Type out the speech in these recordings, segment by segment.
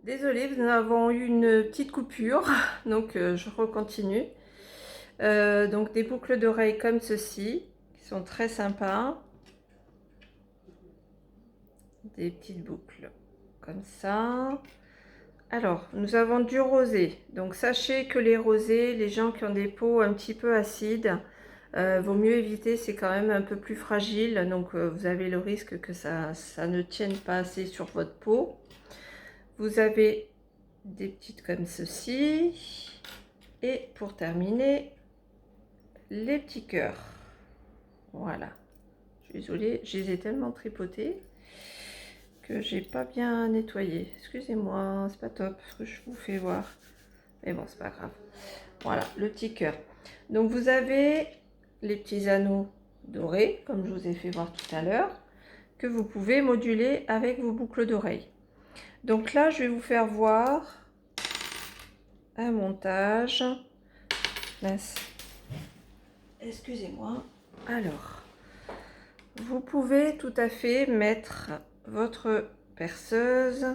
Désolée, nous avons eu une petite coupure, donc je recontinue. Donc des boucles d'oreilles comme ceci, qui sont très sympas. Des petites boucles comme ça. Alors, nous avons du rosé. Donc sachez que les rosés, les gens qui ont des peaux un petit peu acides, vaut mieux éviter, c'est quand même un peu plus fragile. Donc vous avez le risque que ça ne tienne pas assez sur votre peau. Vous avez des petites comme ceci. Et pour terminer, les petits cœurs. Voilà. Je suis désolée, je les ai tellement tripotés que j'ai pas bien nettoyé. Excusez-moi, c'est pas top ce que je vous fais voir. Mais bon, c'est pas grave. Voilà, le petit cœur. Donc vous avez les petits anneaux dorés, comme je vous ai fait voir tout à l'heure, que vous pouvez moduler avec vos boucles d'oreilles. Donc là, je vais vous faire voir un montage. Mince. Excusez-moi. Alors, vous pouvez tout à fait mettre votre perceuse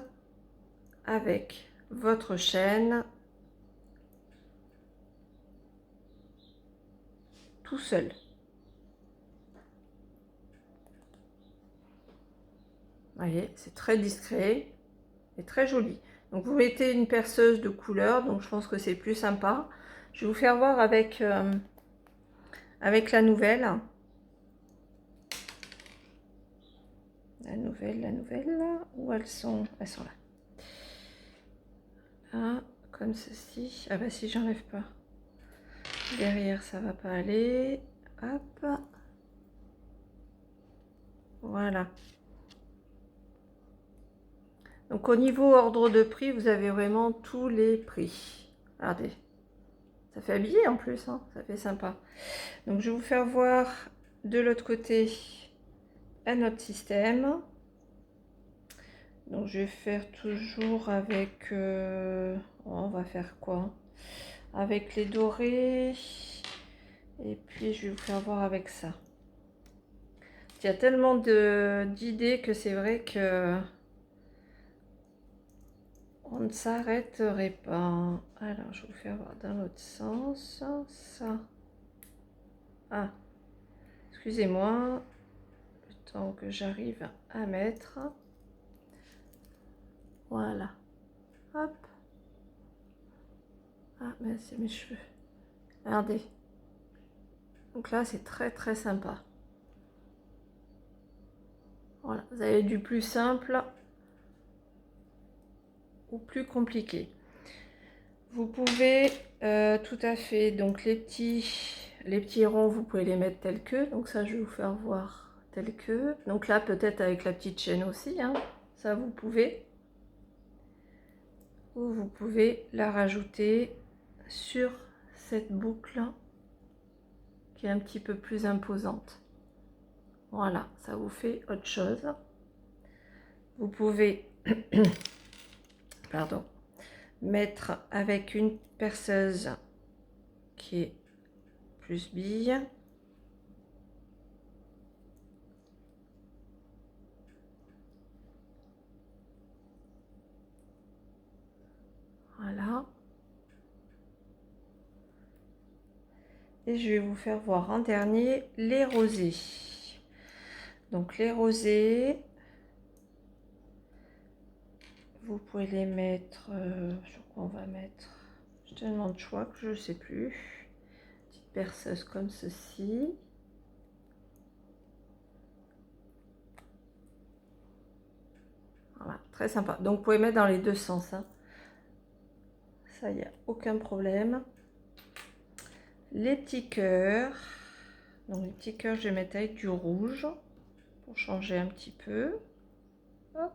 avec votre chaîne tout seul. Vous voyez, c'est très discret et très joli. Donc vous mettez une perceuse de couleur, donc je pense que c'est plus sympa. Je vais vous faire voir avec, avec la nouvelle. La nouvelle, où elles sont? Elles sont là. Là, comme ceci. Ah bah si j'enlève pas. Derrière, ça va pas aller. Hop. Voilà. Donc au niveau ordre de prix, vous avez vraiment tous les prix. Regardez. Ça fait habiller en plus, hein, ça fait sympa. Donc je vais vous faire voir de l'autre côté un autre système. Donc je vais faire toujours avec... on va faire quoi? Avec les dorés. Et puis je vais vous faire voir avec ça. Il y a tellement d'idées que c'est vrai que on ne s'arrêterait pas. Alors je vais vous faire voir dans l'autre sens. Ça. Ah, excusez-moi. Le temps que j'arrive à mettre. Voilà. Hop. Ah, mais c'est mes cheveux. Regardez. Donc là, c'est très très sympa. Voilà, vous avez du plus simple au plus compliqué. Vous pouvez tout à fait, donc les petits ronds, vous pouvez les mettre tels que. Donc ça, je vais vous faire voir tels que. Donc là, peut-être avec la petite chaîne aussi, hein, ça vous pouvez. Ou vous pouvez la rajouter sur cette boucle qui est un petit peu plus imposante. Voilà, ça vous fait autre chose. Vous pouvez pardon, mettre avec une perceuse qui est plus bille. Voilà. Et je vais vous faire voir en dernier les rosés. Donc les rosés, vous pouvez les mettre sur quoi on va mettre. J'ai tellement de choix que je ne sais plus. Petite perceuse comme ceci. Voilà, très sympa. Donc vous pouvez mettre dans les deux sens, hein. Ça, il n'y a aucun problème. Les petits cœurs. Donc les petits cœurs, je vais mettre avec du rouge pour changer un petit peu. Hop.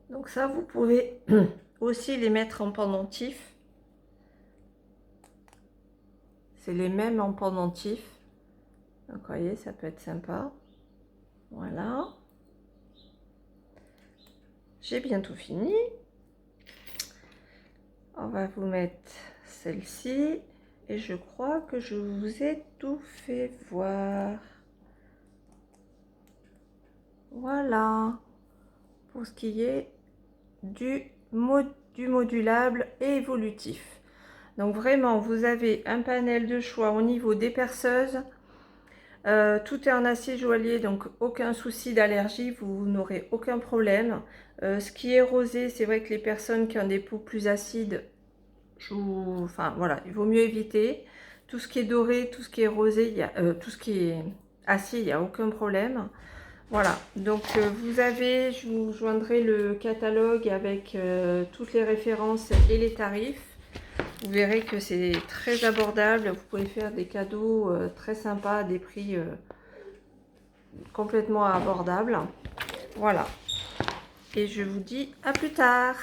Donc ça, vous pouvez aussi les mettre en pendentif. C'est les mêmes en pendentif. Donc vous voyez, ça peut être sympa. Voilà. J'ai bientôt fini. On va vous mettre celle-ci. Et je crois que je vous ai tout fait voir. Voilà. Pour ce qui est du modulable et évolutif. Donc vraiment, vous avez un panel de choix au niveau des perceuses. Tout est en acier joaillier, donc aucun souci d'allergie, vous n'aurez aucun problème. Ce qui est rosé, c'est vrai que les personnes qui ont des peaux plus acides, enfin voilà, il vaut mieux éviter. Tout ce qui est doré, tout ce qui est rosé, tout ce qui est acier, il n'y a aucun problème. Voilà, donc vous avez, je vous joindrai le catalogue avec toutes les références et les tarifs. Vous verrez que c'est très abordable. Vous pouvez faire des cadeaux très sympas à des prix complètement abordables. Voilà. Et je vous dis à plus tard.